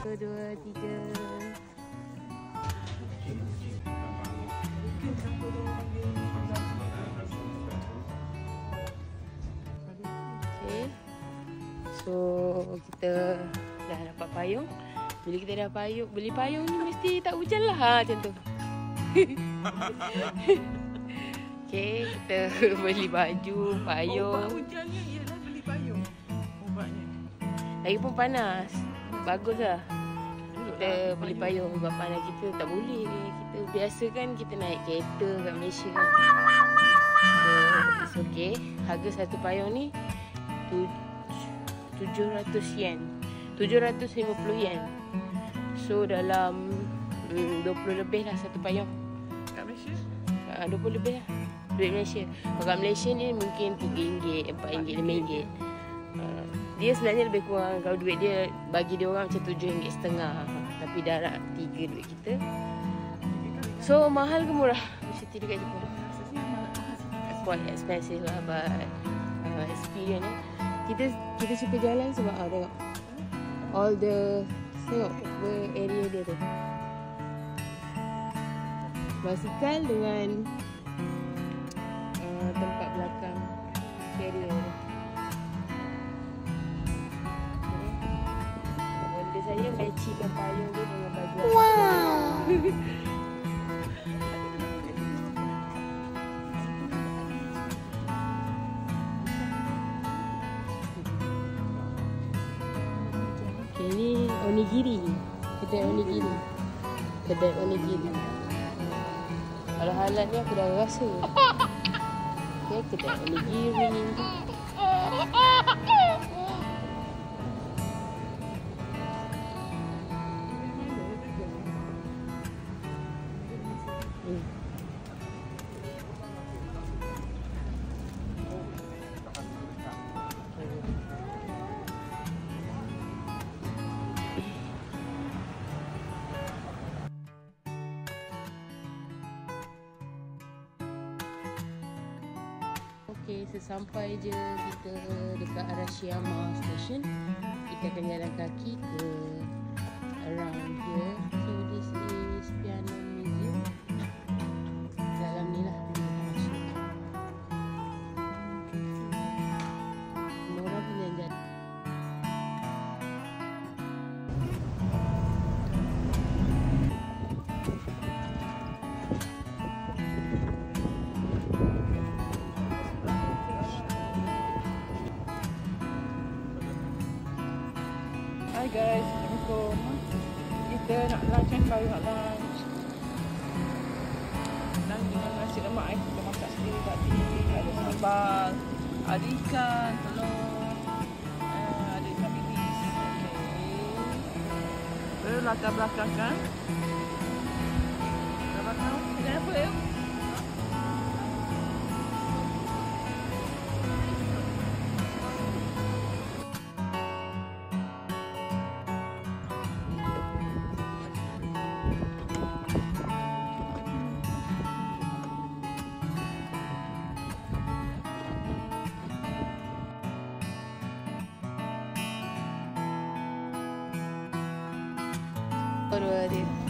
1, 2, 3. Okay. So kita dah dapat payung. Bila kita dah beli payung ni mesti tak hujan lah. Macam tu. Okay, kita beli baju, payung. Ubat hujannya ialah beli payung. Ubatnya. Lagipun panas. Bagus lah. Kita beli payung sebab panas kita tak boleh. Kita biasa kan kita naik kereta kat Malaysia. So, it's okay. Harga satu payung ni 700 yen. 750 yen. So dalam 20 lebih lah satu payung. Kat Malaysia? 20 lebih lah duit Malaysia. Kalau kat Malaysia ni mungkin RM3, RM4, RM5. Dia sebenarnya lebih kurang. Kalau duit dia, bagi dia orang macam RM7.5. Tapi darab 3 duit kita. So mahal ke murah? Mesti dekat Jepun. Quite expensive lah, but experience ni. Kita suka jalan sebab tengok all the, tengok area dia tu. Basikal dengan tempat belakang carrier. Benda saya matchingkan payung dia dengan baju. Wow. Okay, ni onigiri. Kedai onigiri. Kalau halal ni aku dah rasa. Okay, kedai onigiri. Okay, sesampai je kita dekat Arashiyama Station, kita akan jalan kaki ke around here. So this is Piano Museum. Dalam ni lah kita masuk. Semua orang punya jalan. Hi guys, Assalamualaikum. Kita nak lunch kan, baru nak lunch. Lunch dengan nasi lemak kita masak sendiri tadi. Ada sambal, ada ikan, telur, ada ikan bilis. Okay. Latar belakang kan? Latar belakang, kedai apa ya? Baru dia.